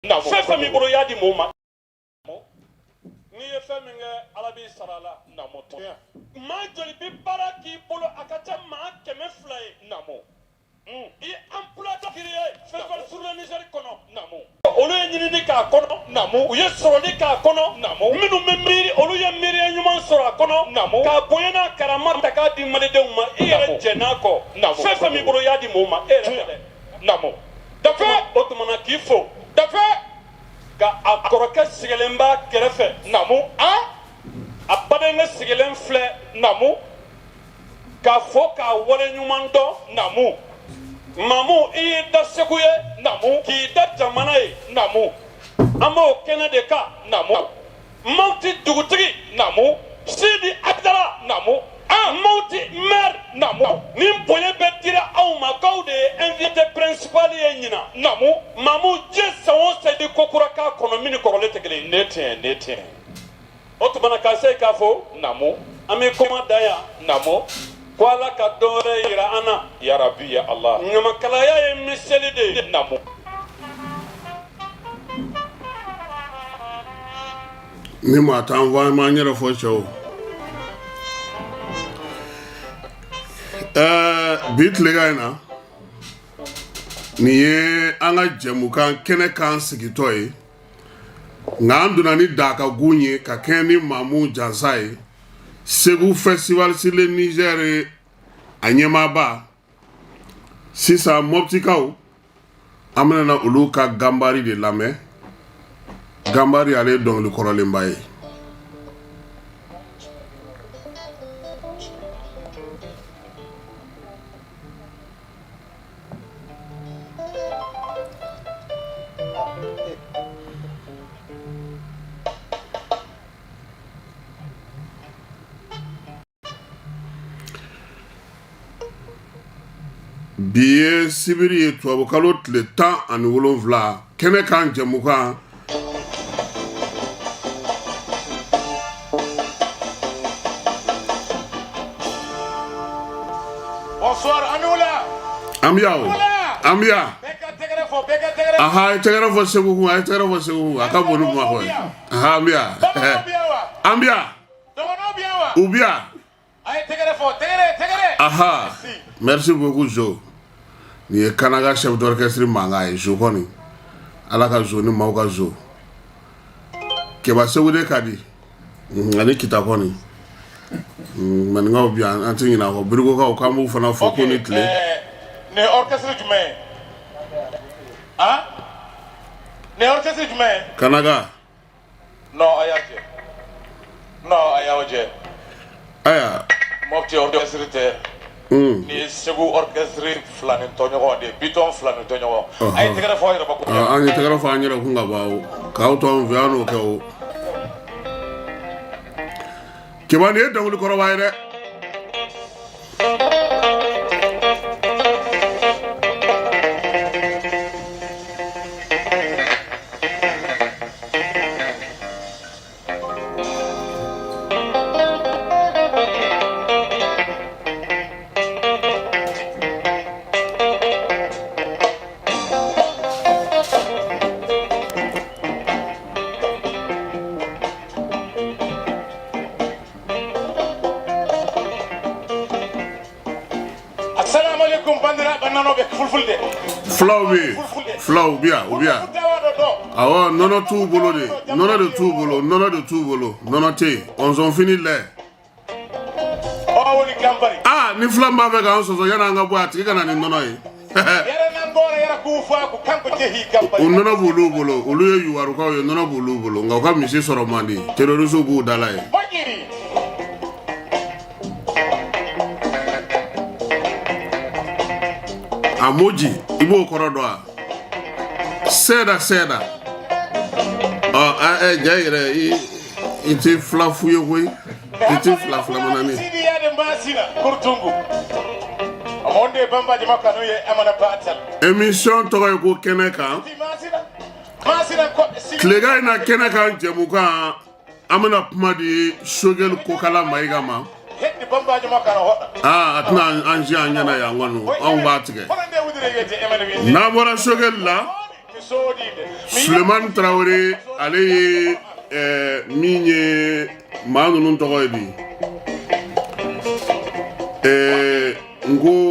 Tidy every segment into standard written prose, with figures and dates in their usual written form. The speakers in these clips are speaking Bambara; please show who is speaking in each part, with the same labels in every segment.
Speaker 1: Fefa mi boro yadi moma. Ni ye fɛn min kɛ Ala b'i sara la namo tɔ maa joli bi baara k'i bolo a ka ca maa 200 ye namo i emploi dɔ créé festival sur le Niger kɔnɔ namo olu ye ɲinini k'a kɔnɔ namo u ye sɔrɔli k'a kɔnɔ namo minnu bɛ miiri olu ye miiriya ɲuman sɔrɔ a kɔnɔ namo k'a bonya n'a karama ta k'a di malidenw ma i yɛrɛ jɛn'a kɔ namo fɛn fɛn min bolo y'a di mɔgɔw ma e yɛrɛ tɛ dɛ namo dafe o tumana k'i fo dafe ka a kɔrɔkɛ sigilen b'a kɛrɛfɛ namu a badenkɛ sigilen filɛ namu k'a fɔ k'a wale ɲuman dɔn namu mamu i y'i da segu ye namu k'i da jamana ye namu an b'o kɛnɛ de kan namu mawti dugutigi namu sidi abdala namu mawti maire namu ni bonya bɛ dira aw ma k'aw de ye invité principal ye ɲina namu mamu diɲɛ san o san di ko kura k'a kɔnɔ min ni kɔrɔlen tɛ kelen ne tiɲɛ o tumana k'a se k'a fɔ namu an bɛ kɔma da yan namu ko Ala ka dɔ wɛrɛ yira an na yarabi ya Allah ɲamakalaya ye miseli de ye namu
Speaker 2: ni ma t'an fɔ an b'an yɛrɛ fɔ cɛw bi tilegan in na nin ye an ka jɛmukan kɛnɛ kan sigitɔ ye nka an donna ni dakagun ye ka kɛɲɛ ni Mamu Jansa ye Segu festival sur le Niger a ɲɛmaaba sisan Moptikaw an bɛna olu ka ganbari de lamɛn ganbari ale ye dɔnkili kɔrɔlenba ye bi ye sibiri ye tubabukalo tile 17 kɛnɛ kan jɛmukan
Speaker 1: bonsoir Anula
Speaker 2: Ambia aha a ye tɛgɛrɛ fɔ Segu a ka boli Bamakɔ ye aha Ambia Ubia aha merci beaucoup Jo ni ye Kanaga chef d'orchestre manga ye Jo kɔni Ala ka Jo ni maaw ka Jo Keba Segu de ka di ani kita kɔni maninkaw bi an tɛ ɲinɛ a kɔ birikokaw k'an b'u fana fɔ ko ni tile
Speaker 1: ne orchestre jumɛn ne orchestre jumɛn
Speaker 2: Kanaga
Speaker 1: non a y'aw jɛ
Speaker 2: aya
Speaker 1: Mopti orchestre tɛ ni Segu orchestre filani tɔɲɔgɔn de Biton filani tɔɲɔgɔn a ye tɛgɛrɛ fɔ yɛrɛ bakun
Speaker 2: an ye tɛgɛrɛ fɔ an yɛrɛ kun ka ban k'aw to an fɛ yan n'o kɛ o Keba ni ye dɔnkili kɔrɔba ye dɛ fulaw bia awɔ nɔnɔ t'u bolo de nɔnɔ de t'u bolo nɔnɔ tɛ yen on fini lait ni fila b'a fɛ k'an sɔsɔ yan'an ka bɔ a tigi ka na ni nɔnɔ ye o nɔnɔ b'olu bolo olu ye yuwarukaw ye nɔnɔ b'olu bolo nka u ka misi sɔrɔ man di terroriste b'u dala ye a moji i b'o kɔrɔ dɔn a seda ja yɛrɛ i tɛ fila fu ye koyi i tɛ fila manani émission tɔgɔ ye ko kɛnɛ kan tilegan in na kɛnɛ kan jɛmukan an bɛna kuma di Sogɛli Kokala Mayiga ma a tɛna an si an ɲɛna yan kɔni anw b'a tigɛ n'an bɔra Sogɛli la Suleiman Traoré ale ye min ye maa ninnu tɔgɔ ye di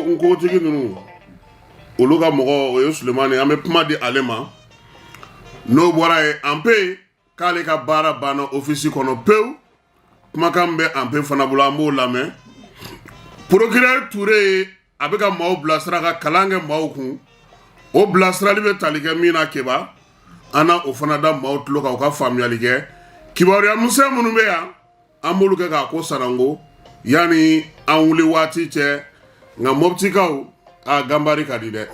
Speaker 2: nkotigi ninnu olu ka mɔgɔ o ye Suleiman ye an bɛ kuma di ale ma n'o bɔra ye an pe k'ale ka baara banna ofisi kɔnɔ pewu kumakan bɛ an pe fana bolo an b'o lamɛn procureur Touré a bɛ ka maaw bilasira ka kalan kɛ maaw kun o bilasirali bɛ tali kɛ min na Keba an na o fana da maaw tulo kan u ka faamuyali kɛ kibaruya misɛn minnu bɛ yan an b'olu kɛ k'a ko sarango yanni an wuli waati cɛ nka Moptikaw a ganbari ka di dɛ.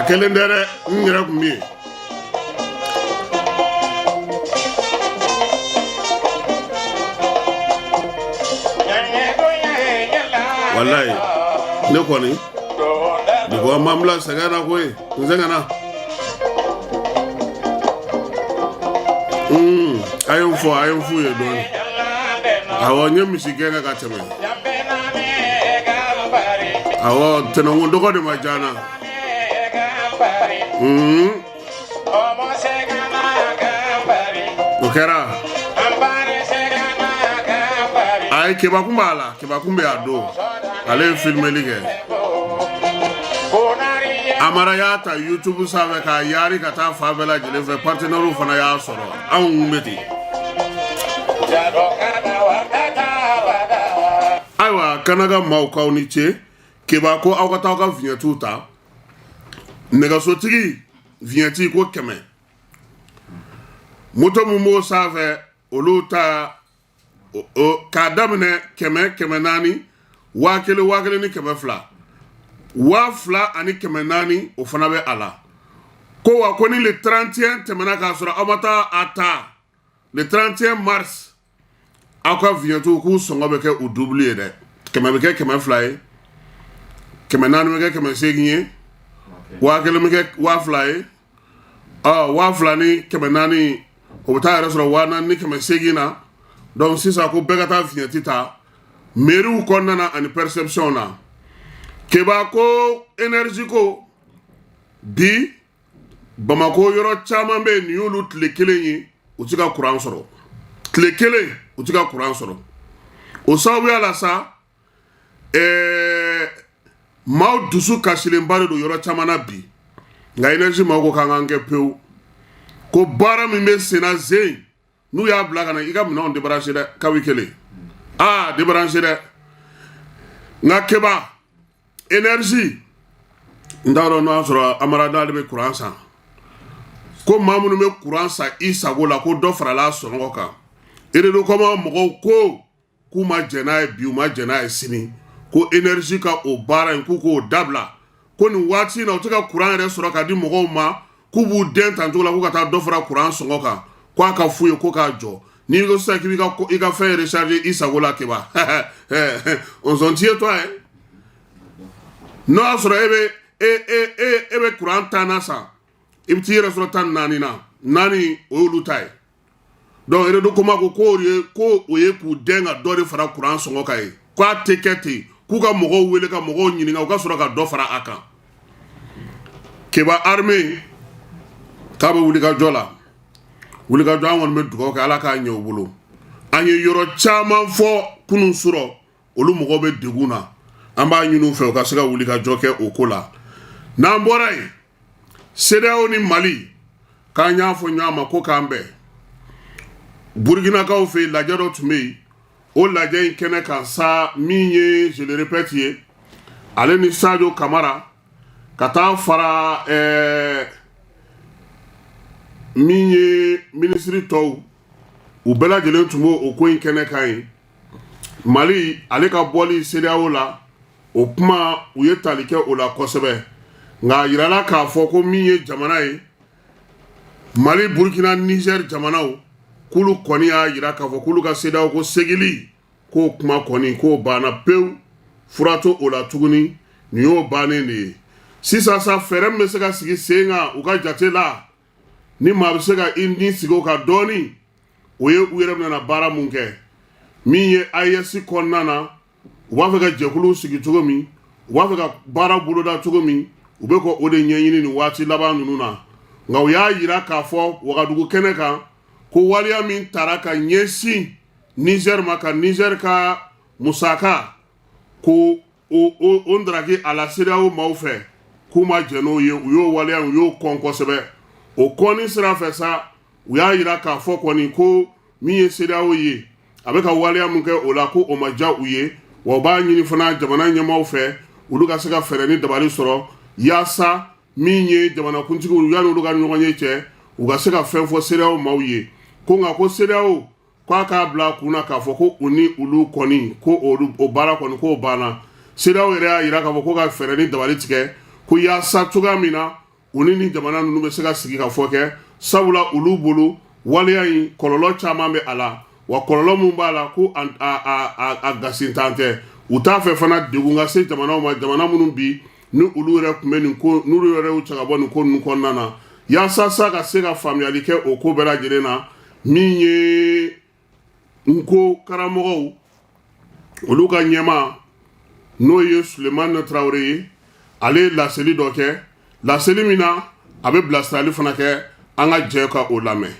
Speaker 2: Kelen tɛ dɛ n yɛrɛ kun bɛ yen walayi ne kɔni de ko an b'an bila sɛgɛn na koyi n sɛgɛnna a ye n f'u ye dɔɔni awɔ n ye misi gɛngɛ ka tɛmɛ awɔ tɛnɛnko dɔgɔ de ma diya na. O kɛra a ye Kebakun b'a la Kebakun bɛ a don ale ye filmeli kɛ Amara y'a ta YouTube sanfɛ k'a yaari ka taa fa bɛɛ lajɛlen fɛ partenaires fana y'a sɔrɔ anw kun bɛ ten ayiwa Kanaga maaw k'aw ni ce Keba ko aw ka taa aw ka vignette ta nɛgɛsotigi vignette ko 100 moto mun b'o sanfɛ olu ta k'a daminɛ 100 400 1000 ni 200 2000 ani 400 o fana bɛ a la ko wa ko ni le 31 tɛmɛna k'a sɔrɔ aw ma taa a ta le 31 mars aw ka vignette k'u sɔngɔ bɛ kɛ u double ye dɛ 100 bɛ kɛ 200 ye 400 bɛ kɛ 800 ye 1000 bɛ kɛ 2000 ye 2000 ni 400 o bɛ taa yɛrɛ sɔrɔ 4000 ni 800 na donc sisan ko bɛɛ ka taa vignette ta mairie kɔnɔna na ani perception na Keba ko énergie ko bi Bamako yɔrɔ caman bɛ yen nin y'olu tile kelen ye u ti ka courant sɔrɔ tile kelen u ti ka courant sɔrɔ o sababuya la sa maaw dusu kasilenba de don yɔrɔ caman na bi nka énergie maaw ko k'an k'an kɛ pewu ko baara min bɛ senna zen n'u y'a bila ka na i ka minɛnw débrancher dɛ kabi kelen débrancher dɛ nka Keba énergie n t'a dɔn n'o y'a sɔrɔ Amara n'ale bɛ courant san ko maa minnu bɛ courant san i sago la ko dɔ farala a sɔngɔ kan Eredokoma mɔgɔw ko k'u ma jɛn n'a ye bi u ma jɛn n'a ye sini ko énergie ka o baara in k'u k'o dabila ko nin waati in na u tɛ ka courant yɛrɛ sɔrɔ ka di mɔgɔw ma k'u b'u den tancogo la k'u ka taa dɔ fara courant sɔngɔ kan k'a ka f'u ye ko k'a jɔ n'i ko sisan k'i b'i ka fɛn recharger i sago la Keba on s'en tient toi hein n'o y'a sɔrɔ e bɛ courant 10 na san i bɛ t'i yɛrɛ sɔrɔ 14 na 4 o y'olu ta ye donc Eredokoma ko o ye k'u den ka dɔ de fara courant sɔngɔ kan ye k'a tɛ kɛ ten k'u ka mɔgɔw wele ka mɔgɔw ɲininka u ka sɔrɔ ka dɔ fara a kan Keba armée k'a bɛ wulikajɔ la wulikajɔ an kɔni bɛ dugawu kɛ Ala k'a ɲɛ u bolo an ye yɔrɔ caman fɔ kunun sɔrɔ olu mɔgɔw bɛ degun na an b'a ɲini u fɛ u ka se ka wulikajɔ kɛ o ko la n'an bɔra yen CEDEAO ni Mali k'an y'a fɔ ɲɔgɔn ma ko k'an bɛn Burkinakaw fɛ yen lajɛ dɔ tun bɛ yen o lajɛ in kɛnɛ kan sa min ye je le répète ye ale ni Sadio Kamara ka taa fara min ye ministre tɔw u bɛɛ lajɛlen tun b'o ko in kɛnɛ kan yen Mali ale ka bɔli CEDEAO la o kuma u ye tali kɛ o la kosɛbɛ nka yirala k'a fɔ ko min ye jamana ye Mali Burkina Niger jamanaw kulu kɔni y'a yira k'a fɔ kulu ka CEDEAO ko segili ko kuma kɔni ko banna pewu furato o la tuguni nin y'o bannen de ye sisan sa fɛɛrɛ min bɛ se ka sigi sen kan u ka jate la ni maa bɛ se ka i ni sigi o kan dɔɔni o ye u yɛrɛ bɛna baara mun kɛ min ye AES kɔnɔna na u b'a fɛ ka jɛkulu sigi cogo min u b'a fɛ ka baara boloda cogo min u bɛ ka o de ɲɛɲini nin waati laban ninnu na nka u y'a yira k'a fɔ Wagadugu kɛnɛ kan ko waliya min taara ka ɲɛsin Niger ma ka Niger ka musaka ko o ndaraki a la CEDEAO maaw fɛ k'u ma jɛn n'o ye u y'o waliya u y'o kɔn kosɛbɛ o kɔnni sira fɛ sa u y'a yira k'a fɔ kɔni ko min ye CEDEAO ye a bɛ ka waliya mun kɛ o la ko o ma diya u ye wa u b'a ɲini fana jamana ɲɛmaaw fɛ olu ka se ka fɛɛrɛ ni dabali sɔrɔ yaasa min ye jamanakuntigiw yanni olu ka ɲɔgɔn ye cɛ u ka se ka fɛn fɔ CEDEAO maaw ye ko nka ko CEDEAO k'a k'a bila kun na k'a fɔ ko u ni olu kɔni ko o baara kɔni k'o banna CEDEAO yɛrɛ y'a yira k'a fɔ ko ka fɛɛrɛ ni dabali tigɛ ko yaasa cogoya min na u ni jamana ninnu bɛ se ka sigi ka fɔ kɛ sabula olu bolo waleya in kɔlɔlɔ caman bɛ a la wa kɔlɔlɔ mun b'a la ko a gasintan tɛ u t'a fɛ fana degun ka se jamanaw ma jamana minnu bi ni olu yɛrɛ tun bɛ nin ko n'olu yɛrɛ y'u cɛ ka bɔ nin ko ninnu kɔnɔna na yaasa sa ka se ka faamuyali kɛ o ko bɛɛ lajɛlen na min ye nko karamɔgɔw olu ka ɲɛma n'o ye Sulemani Traoré ye ale ye laseli dɔ kɛ laseli min na a bɛ bilasirali fana kɛ an ka jɛ ka o lamɛn.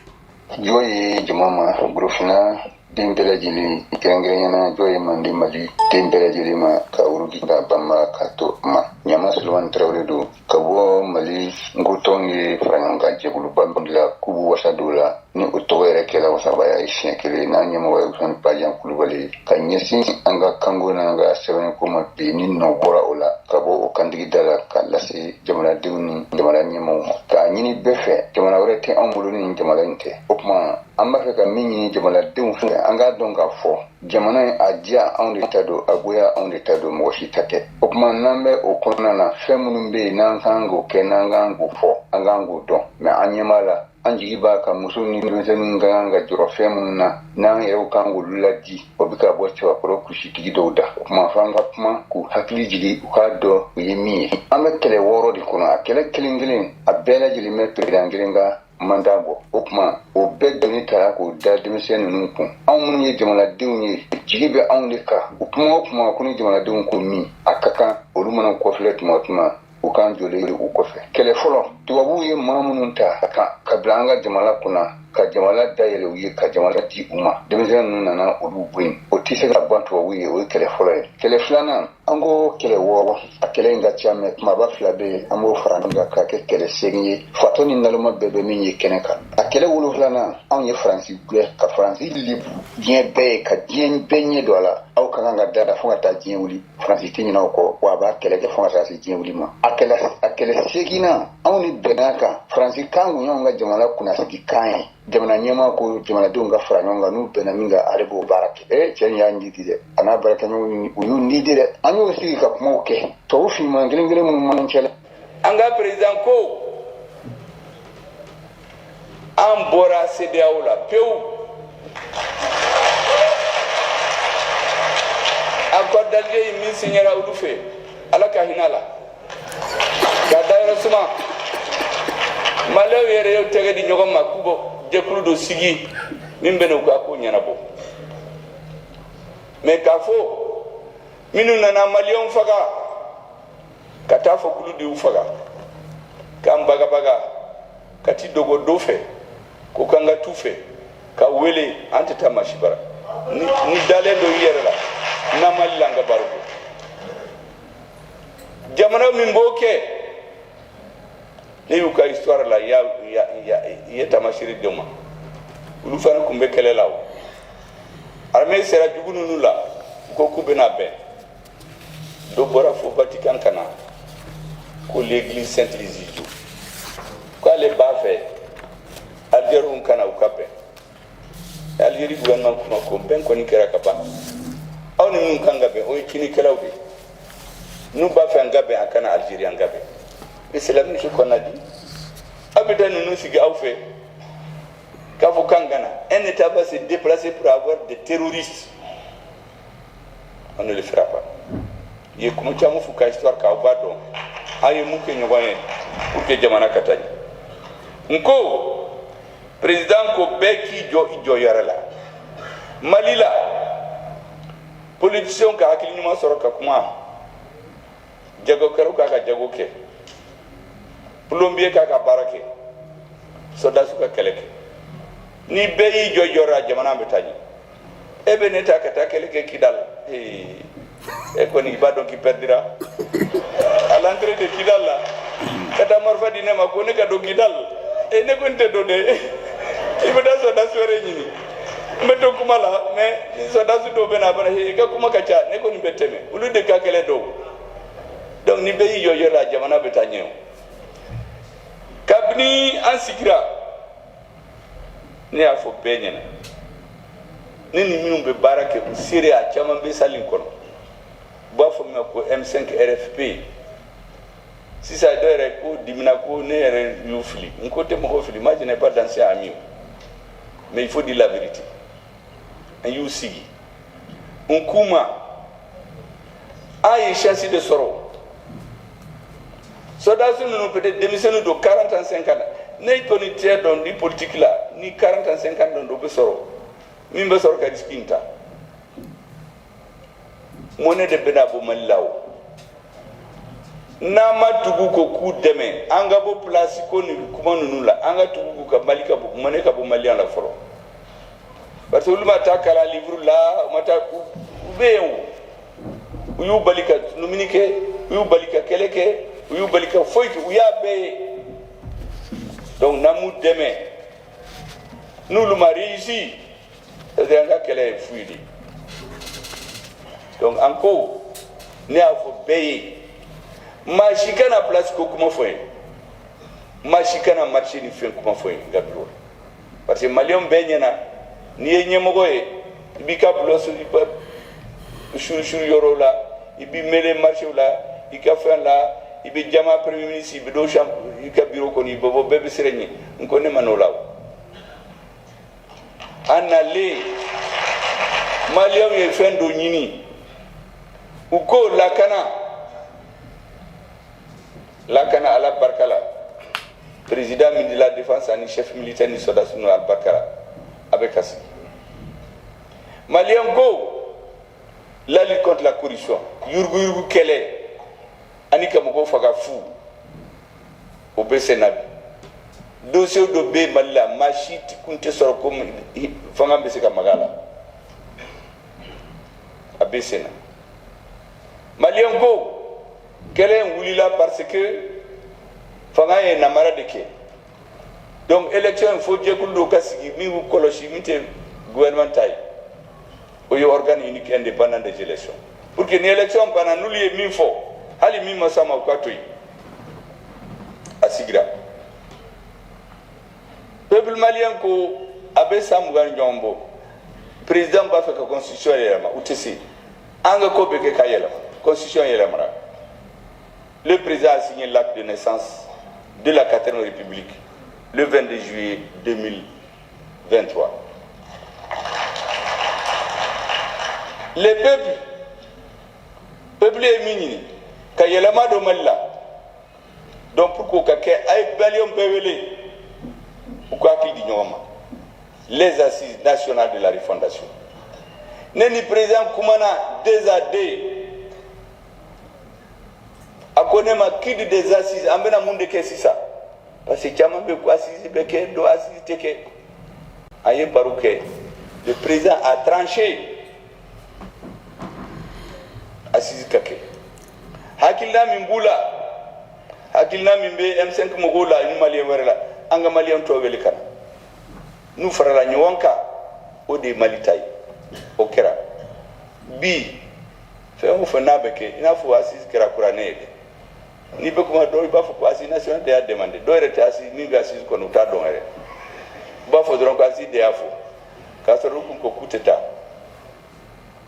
Speaker 3: Jɔn ye jama ma Burukina den bɛɛ lajɛlen kɛrɛnkɛrɛnyana jɔn ye Mande Mali den bɛɛ lajɛlen ma ka Urugi ka Bama ka to ma ɲama Sulemani Traoré don ka bɔ Mali nkotɔn ye fara ɲɔgɔn kan jɛkuluba dɔ la k'u b'u wasa don o la ni o tɔgɔ yɛrɛ kɛla wasabaya ye siɲɛ kelen n'a ɲɛmɔgɔ ye Usmani Bajan Kulubali ka ɲɛsin an ka kanko n'an ka sɛbɛnniko ma bi ni nɔ bɔra o la ka bɔ o kantigida la ka lase jamanadenw ni jamana ɲɛmɔgɔw ma k'a ɲini bɛɛ fɛ jamana wɛrɛ tɛ anw bolo ni jamana in tɛ o tuma an b'a fɛ ka min ɲini jamanadenw fɛ an k'a dɔn k'a fɔ jamana in a diya anw de ta don a goya anw de ta don mɔgɔ si ta tɛ o tuma n'an bɛ o kɔnɔna na fɛn minnu bɛ yen n'an kan k'o kɛ n'an kan k'o fɔ an kan k'o dɔn mɛ an ɲɛ b'a la an jigi b'a ka muso ni denmisɛnninw ka kan ka jɔrɔ fɛn minnu na n'an yɛrɛw kan k'olu ladi o bɛ ka bɔ cɛbakɔrɔ kusitigi dɔw da o tuma f'an ka kuma k'u hakili jigi u k'a dɔn u ye min ye an bɛ kɛlɛ 6 de kɔnɔ a kɛlɛ kelen kelen a bɛɛ lajɛlen bɛ peredan kelen ka mandat bɔ o tuma o bɛɛ doni taara k'o da denmisɛn ninnu kun anw minnu ye jamanadenw ye jigi bɛ anw de kan o kuma o kuma ko ni jamanadenw ko min a ka kan olu mana kɔfilɛ tuma o tuma u kan jɔlen u kɔfɛ kɛlɛ fɔlɔ tubabuw ye maa minnu ta ka bila an ka jamana kunna ka jamana dayɛlɛ u ye ka jamana di u ma denmisɛn ninnu nana olu bɔ yen o tɛ se ka ban tubabuw ye o ye kɛlɛ fɔlɔ ye kɛlɛ filanan an ko kɛlɛ 6 a kɛlɛ in ka ca mɛ kumaba 2 bɛ yen an b'o fara ɲɔgɔn kan k'a kɛ kɛlɛ 8 ye fatɔ ni naloma bɛɛ bɛ min ye kɛnɛ kan a kɛlɛ 7 anw ye Faransi gɛn ka Faransi libu diɲɛ bɛɛ ye ka diɲɛ bɛɛ ɲɛ don a la aw ka kan ka dada fo ka taa diɲɛ wuli Faransi tɛ ɲinɛ aw kɔ wa a b'a kɛlɛ kɛ fo ka taa se diɲɛ wuli ma a kɛlɛ 8nan anw ni bɛnna kan Faransi kan kun y'anw ka jamana kunnasigi kan ye jamana ɲɛmaa ko jamanadenw ka fara ɲɔgɔn kan n'u bɛnna min kan ale b'o baara kɛ cɛ in y'a ɲidi dɛ a n'a baarakɛɲɔgɔnw u y'u nidi dɛ an y'o sigi ka kumaw kɛ tubabu finman kelen kelen minnu man cɛ la
Speaker 4: an ka président ko an bɔra CEDEAO la pewu accord d'Alger min signera olu fɛ ala ka hinɛ la ka dayɔrɔ suma maliyɛnw yɛrɛ y'u tɛgɛ di ɲɔgɔn ma k'u bɔ jɛkulu dɔ sigi min bɛ n'u ka ko ɲɛnabɔ mɛ k'a fɔ minnu nana maliyɛnw faga ka taa fɔ k'olu de y'u faga k'an bagabaga ka ti dogo dɔ fɛ ko k'an ka tu fɛ ka wele an tɛ taa masi bara ni dalen dɔ i yɛrɛ la na Mali la an ka baro kɛ jamana min b'o kɛ ne y'u ka histoire la i ye tamasiri d'u ma olu fana tun bɛ kɛlɛ la o armée sera jugu ninnu la u ko k'u bɛna bɛn dɔ bɔra fo Vatican ka na ko l'église Saint-Isidore k'ale b'a fɛ Algériens kana u ka bɛn Algérie gouvernement kuma ko bɛn kɔni kɛra ka ban aw ni minnu kan ka bɛn o ye kinikɛlaw de n'u b'a fɛ an ka bɛn a kana Algérie an ka bɛn mais c'est la même chose qu'on a dit aw bɛ taa ninnu sigi aw fɛ Kavokangana, un État va se déplacer pour avoir des terroristes. On ne le fera pas. Il y a comme ça, il faut histoire Kaubado. Aïe, mouké n'yoye pour que Jamana Katani. Nko, président Kobeki Ijo Yarala. Malila, politicien ka hakilima soroka kuma. Jago karo kaka jago ke. Plombier kaka barake. Sodasu ka keleke. Ni beyi jojora jamana betani. Ebe neta kata keleke kidal. Eko ni badon qui perdira. À l'entrée de Kidal là. Kata morfa dine ma ko ne ka do Kidal. E ne ko nte do de. Ibada sodasu renyini. Meto kuma la mais sodasu do bena bana he ka kuma kacha ne ko ni beteme. Ulu de ka kele do. Donc ni beyi jojora jamana betani. Kabni ansikira ne a fo peñena ne ni minnu be barake o sire a caman be salin kono ba fo me ko M5 RFP si ça doit ko dimina ko ne yere yu fili nko te mo fili moi je n'ai pas dansé à ami mais il faut dire la vérité en yu sigi on kuma ay chance de soro so da sunu peut-être démissionner de 40 ans 50 ans ne ko ni tiers dans ni politique là ni 40 ans 50 ans do be soro min be soro ka diskinta moné de benabo malaw na matugu ko ku deme anga bo place ko ni kuma nunu la anga tugu ka malika bo moné ka bo malian la foro parce que luma ta kala livre la mata ku beewu uyu balika numinike uyu balika keleke uyu balika foyki uya be donc namu deme nous le mari ici c'est un gars qu'elle est fouillé donc encore ne a faut payer machikana place ko kuma foi machikana marché ni fait kuma foi gablo parce que malion benyana ni yenyemogo e bika bloso iba shuru yorola ibi mele marché la ikafa la ibi jama premier ministre ibi do champ ika bureau ko ni bobo bebe serenye ngone manola anale malion ye fendo nyini uko lakana ala barkala président de la défense ani chef militaire ni soda sunu al barkala avec asi malion go la lutte contre la corruption yurgu kele ani kamugo faga fu o be senabi dossier do be malla machiti kunte soro ko fanga be se ka magala abesena malien go kelen wulila parce que fanga e namara de ke donc élection il faut djekundo kasigi mi wu koloshi mite gouvernemental o yo organe unique indépendant des élections pour que ni élection pana nulie mi fo hali mi masama ko toy asigira peuple malien ko abe samgan jombo président ba fa ka constitution yelama utesi anga ko be ke kayela constitution yelama le président a signé l'acte de naissance de la 4e République le 22 juillet 2023 les peuples est mini kayelama do malla donc pourquoi ka ay balion bewele pourquoi qui dit non les assises nationales de la refondation neni président kumana des AD akonema kidi des assises ambena munde kesisa parce que chama be ko assises be ke do assises teke aye baruke le président a tranché assises kake hakilna mimbula hakilna mimbe M5 mogola ni malien werela anga malien to weli kana nu farala nyonka o de malitai o kera bi fe mo fa nabeke ina fu asis kera kuranede ni be kuma do ba fu asis national de a demandé do rete asis ni ga asis ko no ta don ere ba fo dron ko asis de afo ka so ru ko kuteta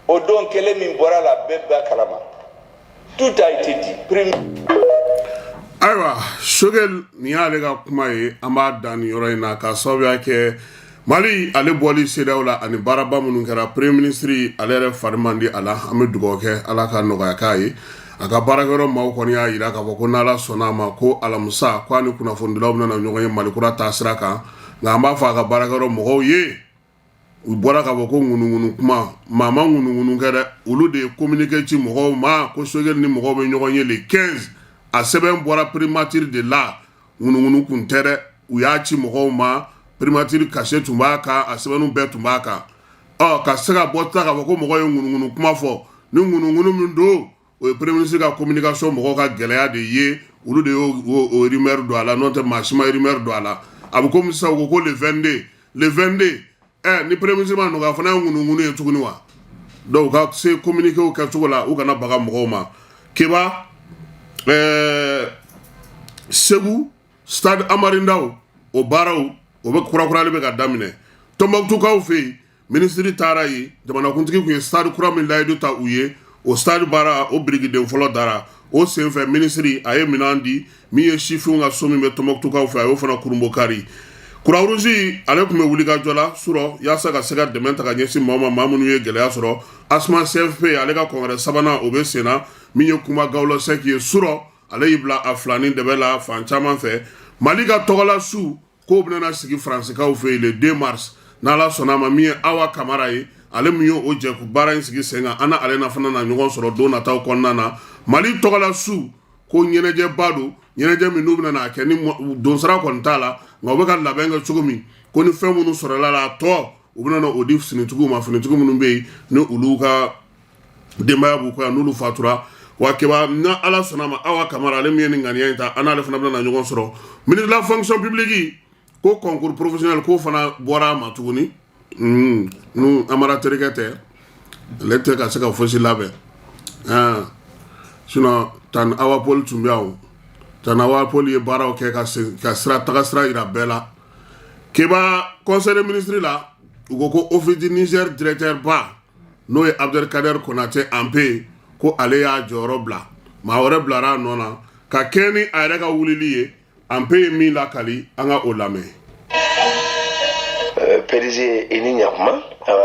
Speaker 4: o don kele min bora la beba kalama tout a été dit
Speaker 2: Ayiwa Shogel ni y'ale ka kuma ye an b'a dan nin yɔrɔ in na k'a sababuya kɛ Mali ale bɔli CEDEAO la ani baaraba minnu kɛra premier ministre ale yɛrɛ fari man di a la an bɛ dugawu kɛ ala ka nɔgɔya k'a ye a ka baarakɛyɔrɔ maaw kɔni y'a jira k'a fɔ ko n'ala sɔnna a ma ko alamisa ko a ni kunnafonidilaw bɛna ɲɔgɔn ye malikura taasira kan nka an b'a fɔ a ka baarakɛyɔrɔ mɔgɔw ye u bɔra k'a fɔ ko ŋunuŋunu kuma maa ma ŋunuŋunu kɛ dɛ olu de ye communiqué ci mɔgɔw ma ko Sogɛli ni mɔgɔw bɛ ɲɔgɔn ye le 15 a sɛbɛn bɔra primature de la ŋunuŋunu kun tɛ dɛ u y'a ci mɔgɔw ma primature cachet tun b'a kan a sɛbɛnnu bɛɛ tun b'a kan ka se ka bɔ ta k'a fɔ ko mɔgɔw ye ŋunuŋunu kuma fɔ ni ŋunuŋunu min don o ye premier ministre ka communication mɔgɔw ka gɛlɛya de ye olu de y'o rumeur don a la n'o tɛ maa si ma rumeur don a la a bɛ komi sisan u ko ko le 22 ni premier ministre ma nɔgɔya fana ye ŋunuŋunu ye tuguni wa donc ka se communiqué kɛ cogo la u kana baga mɔgɔw ma Keba Segu stade Amarindaw o baaraw o bɛ kurakurali bɛ ka daminɛ Tɔnbɔkutukaw fɛ yen ministre taara yen jamanakuntigi kun ye stade kura min layidu ta u ye o stade baara o birikiden fɔlɔ dara o senfɛ ministre a ye minɛn di min ye sifinw ka so min bɛ Tɔnbɔkutukaw fɛ a y'o fana kurunbɔ kari Croix-Rouge ale tun bɛ wuli ka jɔ la surɔ yaasa ka se ka dɛmɛ ta ka ɲɛsin maa minnu ye gɛlɛya sɔrɔ Asma CFP ale ka kɔngɛrɛ sabanan o bɛ sen na min ye Kuma Gawlo Sɛki ye surɔ ale y'i bila a filani dɛbɛ la fan caman fɛ Mali ka tɔgɔla su k'o bɛna sigi Faransikaw fɛ yen le 2 mars n'ala sɔnna a ma min ye Awa Kamara ye ale min ye o jɛku baara in sigi sen kan an ale na fana na ɲɔgɔn sɔrɔ don nataw kɔnɔna na Mali tɔgɔla su ko ɲɛnajɛba don ɲɛnajɛ min n'u bɛna n'a kɛ ni donsara kɔni t'a la nka u bɛ ka labɛn kɛ cogo min ko ni fɛn minnu sɔrɔla la tɔ u bɛna o di finitigiw ma finitigi minnu bɛ yen ni olu ka denbaya b'u kɔ yan n'olu fatura wa Keba na ala sɔnna a ma Awa Kamara ale min ye nin ŋaniya in ta an n'ale fana bɛna ɲɔgɔn sɔrɔ ministre de la fonction publique ko concours professionnel ko fana bɔra a ma tuguni n'u Amara terikɛ tɛ ale tɛ ka se ka fosi labɛn sinon tan Awa Paul tun bɛ yan tan Awa Paul ye baaraw kɛ ka sira taga sira yira bɛɛ la Keba conseil des ministres la u ko office du Niger directeur ba n'o ye Abdelkader Konate Ampe ko ale y'a jɔyɔrɔ bila maa wɛrɛ bilara a nɔ na ka kɛ ni a yɛrɛ ka wulili ye Ampe ye min lakali an ka o lamɛn.
Speaker 5: PDG i ni ɲakuma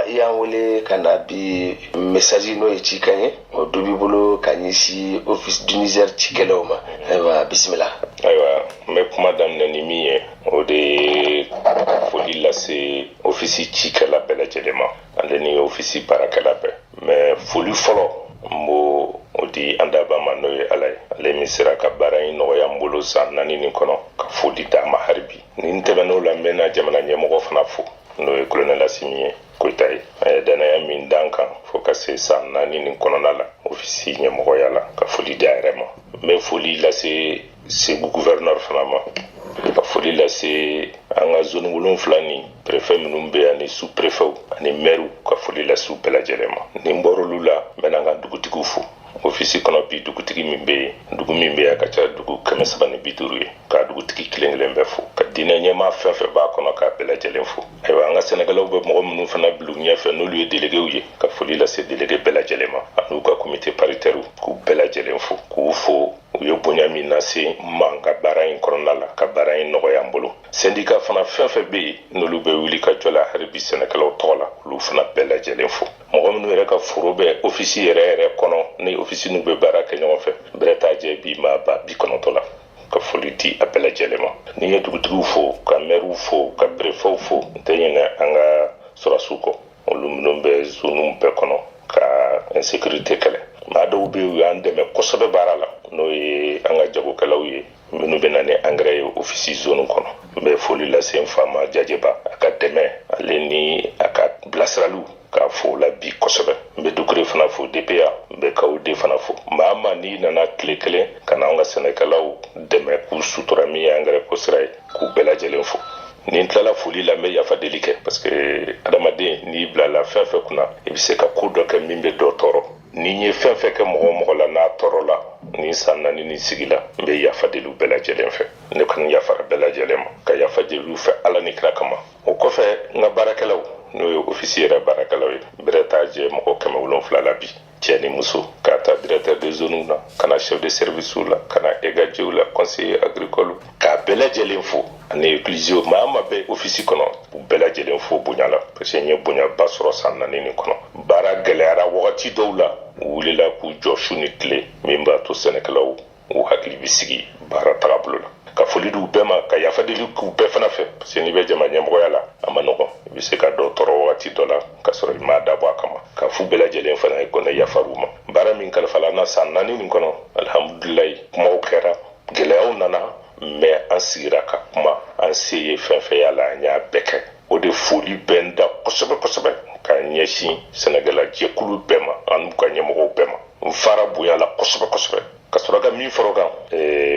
Speaker 5: i y'an wele ka na bi message n'o ye cikan ye o dɔ b'i bolo ka ɲɛsin office du Niger cikɛlaw ma ayiwa bisimila.
Speaker 6: Ayiwa n bɛ kuma daminɛ ni min ye o de ye foli lase office cikɛla bɛɛ lajɛlen ma ale ni office baarakɛla bɛɛ mais foli fɔlɔ n b'o o di an daba ma n'o ye ala ye ale min sera ka baara in nɔgɔya n bolo san 4 nin kɔnɔ ka foli d'a ma hali bi nin tɛmɛn'o la n bɛ na jamana ɲɛmɔgɔ fana fo n'o ye colonel Asimi Koyita ye a ye danaya min d'an kan fo ka se san 4 nin kɔnɔna la ofisi ɲɛmɔgɔya la ka foli d'a yɛrɛ ma n bɛ foli lase Segu gouverneur fana ma ka foli lase an ka zone 7 ni préfet minnu bɛ yan ni sous préfet ani maire ka foli lase u bɛɛ lajɛlen ma ni n bɔr'olu la n bɛ na n ka dugutigiw fo ofisi kɔnɔ bi dugutigi min bɛ yen dugu min bɛ yan ka ca dugu 350 ye ka dugutigi kelen bɛɛ fo ka diinɛ ɲɛmaa fɛn fɛn b'a kɔnɔ k'a bɛɛ lajɛlen fo ayiwa an ka sɛnɛkɛlaw bɛ mɔgɔ minnu fana bila u ɲɛfɛ n'olu ye délégués ye ka foli lase délégué bɛɛ lajɛlen ma an'u ka comité paritaire k'u bɛɛ lajɛlen fo k'u fo u ye bonya min lase n ma n ka baara in kɔnɔna la ka baara in nɔgɔya n bolo syndicat fana fɛn fɛn bɛ yen n'olu bɛ wuli ka jɔ la hali bi sɛnɛkɛlaw tɔgɔ la olu fana bɛɛ lajɛlen fo mɔgɔ minnu yɛrɛ ka foro bɛ ofisi yɛrɛ kɔnɔ ni ofisi n'u bɛ baara kɛ ɲɔgɔn fɛ bɛrɛ t'a jɛ bi maa ba 90 la ka foli di a bɛɛ lajɛlen ma ni ye dugutigiw fo ka maires fo ka préfets fo n tɛ ɲinɛ an ka sɔrɔsiw kɔ olu minnu bɛ zone bɛɛ kɔnɔ ka insécurité kɛlɛ maa dɔw bɛ yen u y'an dɛmɛ kosɛbɛ baara la n'o ye an ka jagokɛlaw ye minnu bɛ na ni engrais ye ofisi zone kɔnɔ n bɛ foli lase n fa ma Jajeba a ka dɛmɛ ale ni a ka bilasiraliw k'a fo la bi kosɛbɛ n bɛ Dukure fana fo DPA n bɛ Kawude fana fo maa ma n'i nana tile kelen ka na an ka sɛnɛkɛlaw dɛmɛ k'u sutura min ye engrais ko sira ye k'u bɛɛ lajɛlen fo ni n tilala foli la n bɛ yafa deli kɛ parce que adamaden n'i bilala fɛn fɛn kunna i bɛ se ka ko dɔ kɛ min bɛ dɔ tɔɔrɔ ni ye fɛn fɛn kɛ mɔgɔ la n'a tɔɔrɔ la ni san 4 ni sigi la n bɛ yafa deli u bɛɛ lajɛlen fɛ ne kɔni yafara bɛɛ lajɛlen ma ka yafa deli u fɛ ala ni kira kama o kɔfɛ n ka baarakɛlaw n'o ye ofisi yɛrɛ baarakɛlaw ye bɛrɛ t'a jɛ mɔgɔ 700 la bi cɛ ni muso k'a ta directeur de zone la ka na chef de service la ka na EGADJEW la conseiller agricole k'a bɛɛ lajɛlen fo ani éclusio maa ma bɛ office kɔnɔ u bɛɛ lajɛlen fo bonya la parce que n ye bonyaba sɔrɔ san 4 nin kɔnɔ baara gɛlɛyara wagati dɔw la u wulila k'u jɔ su ni tile min b'a to sɛnɛkɛlaw u hakili bɛ sigi baara tagabolo la ka foli d'u bɛɛ ma ka yafa deli k'u bɛɛ fana fɛ parce que n'i bɛ jama ɲɛmɔgɔya la a ma nɔgɔn i bɛ se ka dɔ tɔɔrɔ wagati dɔ la ka sɔrɔ i m'a dabɔ a kama ka fu bɛɛ lajɛlen fana ye ko ne yafar'u ma baara min kalifala n na san 4 nin kɔnɔ alihamudulilayi kumaw kɛra gɛlɛyaw nana mais an sigira ka kuma an se ye fɛn fɛn y'a la an y'a bɛɛ kɛ o de foli bɛ n da kosɛbɛ kosɛbɛ ka ɲɛsin sɛnɛgɛla jɛkulu bɛɛ ma an n'u ka ɲɛmɔgɔw bɛɛ ma n fara bonya la kosɛbɛ kosɛbɛ ka sɔrɔ ka min fɔrɔ kan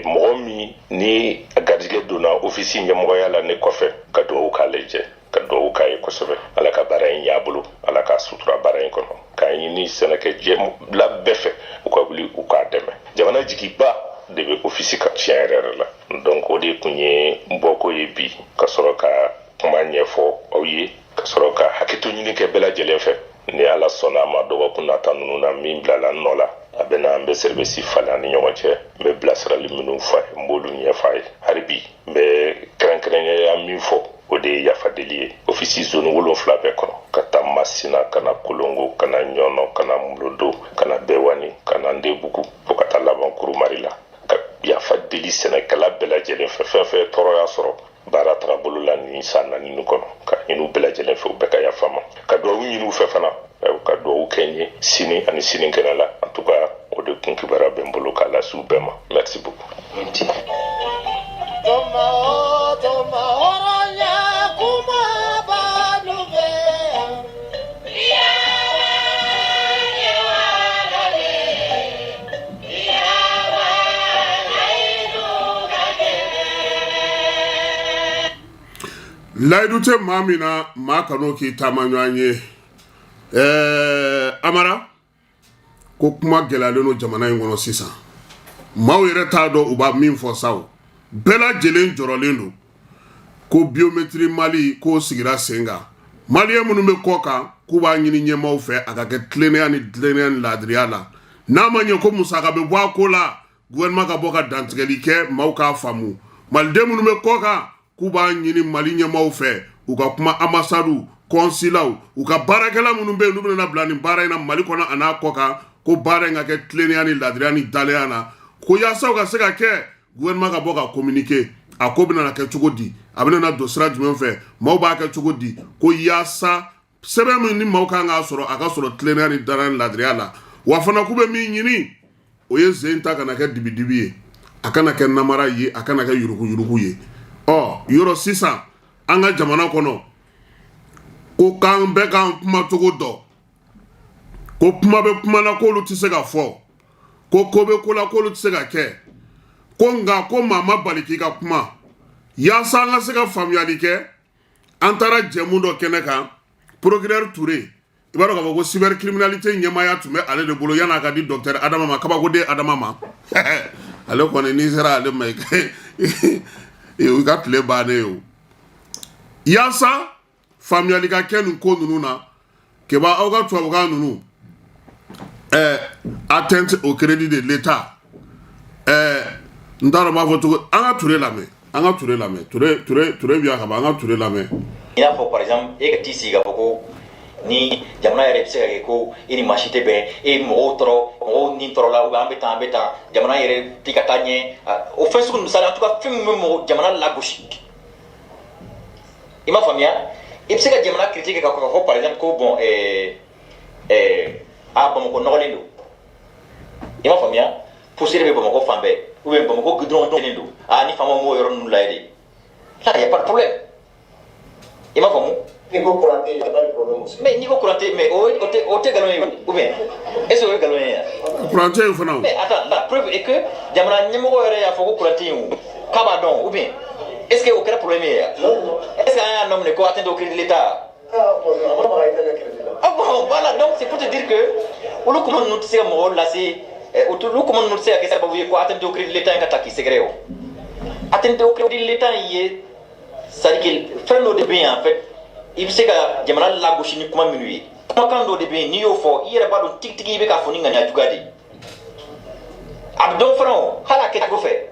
Speaker 6: mɔgɔ min ni garijɛgɛ donna office ɲɛmɔgɔya la ne kɔfɛ ka dugawu k'ale jɛ ka dugawu k'a ye kosɛbɛ ala ka baara in y'a bolo ala ka sutura baara in kɔnɔ k'a ɲini sɛnɛkɛ jɛmula bɛɛ fɛ u ka wuli u k'a dɛmɛ jamana jigiba de bɛ office ka tiɲɛ yɛrɛ la donc o de tun ye bɔko ye bi ka sɔrɔ ka kuma ɲɛfɔ aw ye ka sɔrɔ ka hakɛto ɲini kɛ bɛɛ lajɛlen fɛ ni ala sɔnna a ma dɔgɔkun nata ninnu na min bilala n nɔ la a bɛ na an bɛ service falen an ni ɲɔgɔn cɛ n bɛ bilasirali minnu fɔ a ye n b'olu ɲɛfɔ a ye hali bi n bɛ kɛrɛnkɛrɛnnenya min fɔ o de ye yafa deli ye office zone 7 bɛɛ kɔnɔ ka taa Masina ka na Kolongo ka na Ɲɔnɔ ka na Mulodo ka na Bɛwani ka na Ndebugu fo ka taa laban Kurumari la ka yafa deli sɛnɛkɛla bɛɛ lajɛlen fɛ fɛn fɛn tɔɔrɔ y'a sɔrɔ baara tagabolo la ni san 4 nin kɔnɔ ka ɲini u bɛɛ lajɛlen fɛ u bɛɛ ka yafa ma ka duwawu ɲini u fɛ fana ka duwawu kɛ n ye sini ani sinikɛnɛ la en tout cas o de kun kibaruya bɛ n bolo k'a lase u bɛɛ ma merci beaucoup.
Speaker 2: layidu tɛ maa min na maa kan'o k'i taama ɲɔgɔn ye Amara ko kuma gɛlɛyalen don jamana in kɔnɔ sisan maaw yɛrɛ t'a dɔn u b'a min fɔ sa o bɛɛ lajɛlen jɔrɔlen don ko biométrie Mali k'o sigira sen kan maliyɛn minnu bɛ kɔ kan k'u b'a ɲini ɲɛmaaw fɛ a ka kɛ tilennenya ni laadiriya la n'a ma ɲɛ ko musaka bɛ bɔ a ko la gouvernement ka bɔ ka dantigɛli kɛ maaw k'a faamu maliden minnu bɛ kɔ kan k'u b'a ɲini Mali ɲɛmaaw fɛ u ka kuma ambassades consulats u ka baarakɛla minnu bɛ yen n'u bɛna bila nin baara in na Mali kɔnɔ a n'a kɔ kan ko baara in ka kɛ tilennenya ni laadiriya ni dalenya na ko yaasa u ka se ka kɛ gouvernement ka bɔ ka communiquer a ko bɛna kɛ cogo di a bɛna don sira jumɛn fɛ maaw b'a kɛ cogo di ko yaasa sɛbɛn min ni maaw kan k'a sɔrɔ a ka sɔrɔ tilennenya ni dalenya ni laadiriya la wa fana k'u bɛ min ɲini o ye sen ta kana kɛ dibidibi ye a kana kɛ namara ye a kana kɛ yuruguyurugu ye yɔrɔ sisan an ka jamana kɔnɔ ko k'an bɛɛ k'an kuma cogo dɔn ko kuma bɛ kuma na k'olu tɛ se ka fɔ ko bɛ ko la k'olu tɛ se ka kɛ ko nka ko maa ma bali k'i ka kuma yaasa an ka se ka faamuyali kɛ an taara jɛmu dɔ kɛnɛ kan procureur Touré i b'a dɔn k'a fɔ ko cybercriminalité ɲɛmaaya tun bɛ ale de bolo yan'a ka di docteur Adama ma kabakoden Adama ma ale kɔni n'i sera ale ma i ka tile bannen o yaasa faamuyali ka kɛ nin ko ninnu na keba aw ka tubabukan ninnu atteinte au crédit de l'État n t'a dɔn n b'a fɔ cogo an ka Touré lamɛn Touré bi yan ka ban an ka Touré lamɛn.
Speaker 7: I y'a fɔ par exemple e ka t'i sigi k'a fɔ ko ni jamana yɛrɛ bɛ se ka kɛ ko e ni maa si tɛ bɛn e mɔgɔw tɔɔrɔ ni tɔɔrɔ la an bɛ tan jamana yɛrɛ tɛ ka taa ɲɛ o fɛn sugu ninnu en tout cas fɛn min bɛ mɔgɔ jamana lagosi i m'a faamuya i bɛ se ka jamana critiquer k'a fɔ par exemple ko bon Bamakɔ nɔgɔlen don i m'a faamuya poussière bɛ Bamakɔ fan bɛɛ ou bien Bamakɔ goudron dɔnnen don ni faamaw m'o yɔrɔ ninnu lajɛ de là y a pas de problème i m'a faamu. Mais n'i ko courant tɛ mais o tɛ nkalon ye ou bien est-ce que o ye nkalon ye yan.
Speaker 2: Courant tɛ yen fana.
Speaker 7: Mais attends la preuve est que jamana ɲɛmɔgɔ yɛrɛ y'a fɔ ko courant tɛ yen o k'a b'a dɔn ou bien est-ce que o kɛra problème ye yan. Est-ce que an y'a nommé ko atteinte au crédit de l'État. Bon voilà donc c'est pour te dire que olu kuma ninnu tɛ se ka mɔgɔw lase olu kuma ninnu tɛ se ka kɛ sababu ye ko atteinte au crédit de l'État in ka ta k'i sɛgɛrɛ o atteinte au crédit de l'État in ye c'est-à-dire que fɛn dɔ de bɛ yen en fait. I bɛ se ka jamana lagosi ni kuma minnu ye Makando de bien, ni au fort, il y a pas de tic-tic, il y a pas de fonding à Dugadi. Abdon Franc, hala qu'est-ce qu'on fait?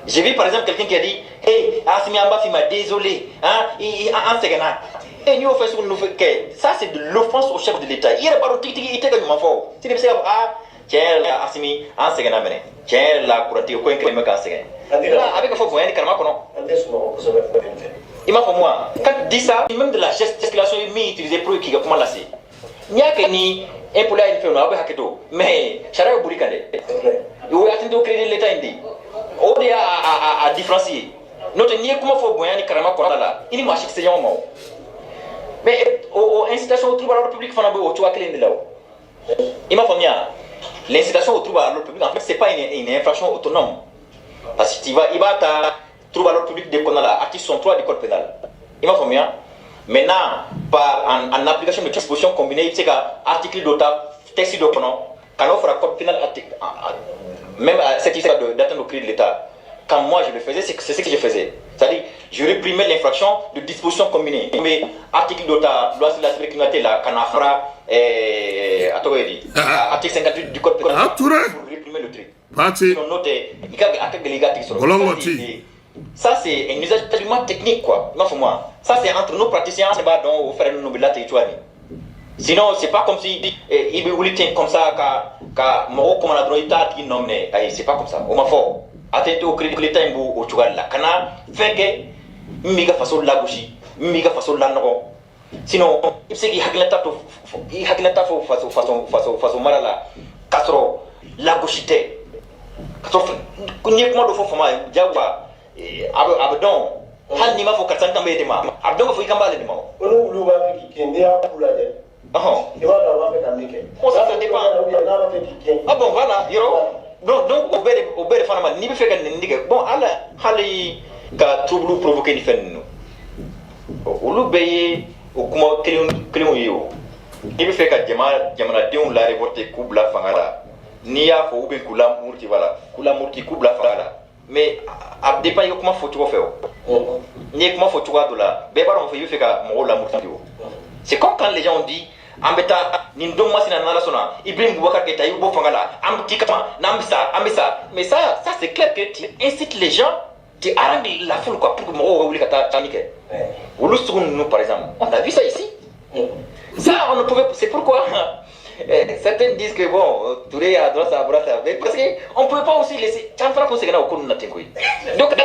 Speaker 7: J'ai vu par exemple quelqu'un qui a dit hey, Asimi Ambafi m'a désolé, hein, en Segana. Et nous, on fait ce qu'on nous fait. Ça, c'est de l'offense au chef de l'État. Il y a pas de tic-tic, il était comme un fort. Si tu ah, tiens, Asimi, en Segana, mais tiens, la couranté, au coin que je me casse. Là, avec un faux voyant, il y a il m'a fait moi, quand tu dis ça, même de la gesticulation, il m'a utilisé pour qu'il y ait comment lasser. Il n'y a que ni un poulet à une femme, mais Chara au Bouricade. Il faut attendre au crédit de l'État indi. On est à différencier. Notre n'y est comment faut boire ni carrément quoi là. Il m'a acheté ces gens. Mais aux incitations au trouble à l'ordre public, tu vois qu'il est là. Il m'a fait l'incitation au trouble à l'ordre public, en fait, c'est pas une infraction autonome. Parce que il va trouble à l'ordre public de article 63 du code pénal. Il m'a fait maintenant, en application de dispositions combinées, c'est qu'article d'auteur, texte d'auteur, quand on fera code pénal, même cette histoire d'atteindre au crédit de l'État, quand moi je le faisais, c'est ce que je faisais. C'est-à-dire, je réprimais l'infraction de dispositions combinées. Mais article d'auteur, loi sur la cybercriminalité, là, quand on fera, article 58 du code pénal, pour réprimer le truc. Ça, c'est un usage tellement technique, quoi. Ça, c'est entre nos praticiens, c'est pas dans au faire nous bilat et tout. Sinon, c'est pas comme si il veut comme ça, car mon comme la droite qui nomme, c'est pas comme ça. Au fort, attendez au crédit de l'État au Tchougal là. Kana fait que miga façon la bougie, miga façon la non. Sinon, c'est qu'il y a façon malala, castro, la bouchité. Comment de faux format, Jawa. Abdon, hal ni ma fo katsan tambe de ma. Abdon fo ikamba de ma.
Speaker 8: Onu lu ba ki kende a pula de. Il va l'avoir fait américain.
Speaker 7: Ça dépend. Ah bon, voilà, donc au bel fana ni be fait que ndiga. Bon, ala hali ka trouble provoquer ni fen no. Olu beye o kuma kelon yo. Ni be fait que jamana deun la révolte kubla fangala. Ni ya fo ube kula murti voilà. Kula murti kubla fangala. Mais à dépend comment faut tu faire. Ni comment faut tu voir de là. Beba on fait que mon la murti. C'est comme quand les gens ont dit ambeta nindo masina nala sona Ibrahim Boubacar Keita yubo fangala amti kama nambisa ambisa. Mais ça c'est clair que tu incites les gens, tu arranges la foule quoi pour que mon oublie kata tanike. Ou le nous par exemple, on a vu ça ici. Ça on ne pouvait, c'est pourquoi certains disent que bon, Touré à droite à droite, parce qu'on ne pouvait pas aussi laisser. Tu as fait qu'on au cours de notre école. Donc,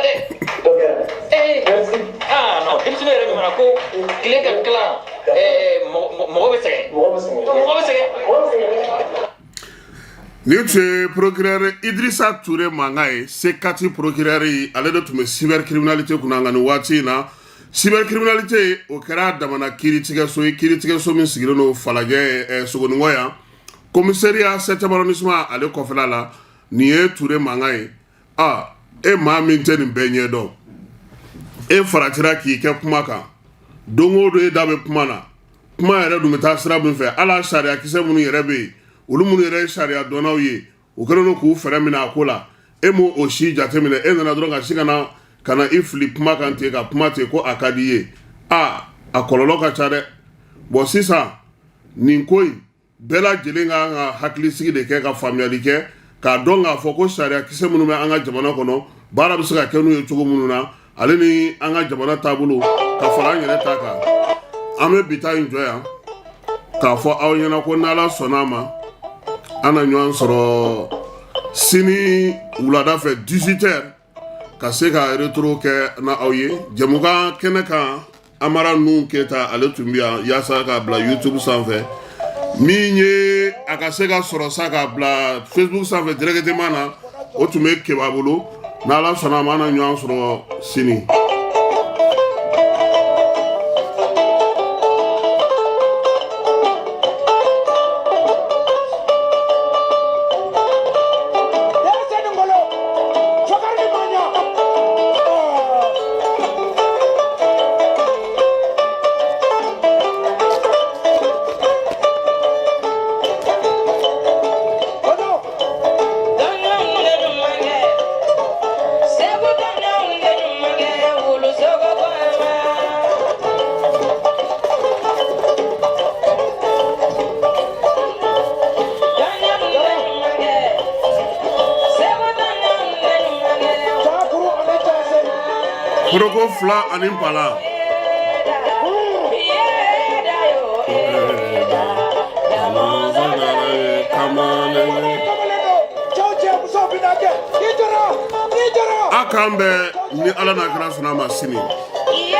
Speaker 7: ah non, je me suis dit, clé de clan,
Speaker 2: ni tu procureur Idrissa Touré Mangaye, c'est quatre procureurs à l'aide de cybercriminalité qu'on a en Ouati na. Cybercriminalité au kera damana kiritika so min sigiro no falage sogoningoya commissariat 7e arrondissement ale kofela la ni e Touré Mangaye e ma min teni benye do e faratira ki ke kuma kan dongo do e dabe kuma na kuma yere du meta sira bin fe ala sharia kise munu yere be olu munu yere sharia donaw ye o kero no ku fere mina akola e mo o shi jatemine e na dron ga shikana kana ifli kuma kan te ka kuma te ko akadiye akololo ka chare bo sisa ninkoi bela jelinga nga hakli sigi de ke ka family ke ka donga foko sharia kise munu me anga jamana kono bara bisika kenu ye chugo munu na aleni anga jamana tabulu ka fara nyere taka ame bita enjoya ka fo awnyana ko nala sonama ana nyon soro sini ulada fe 18h ka se ka retro ke na awye jamuka keneka amara nu keta ale tumbia yasa ka bla YouTube sanfɛ minye aka se ka sɔrɔ sa ka bla Facebook sanfɛ directement na o tume kebabolo na ala sɔnna ma na ɲɔgɔn sɔrɔ sini.
Speaker 9: Sebu dana unge
Speaker 2: Proko fla ani pala. Akambe ni ala na grâce na masini.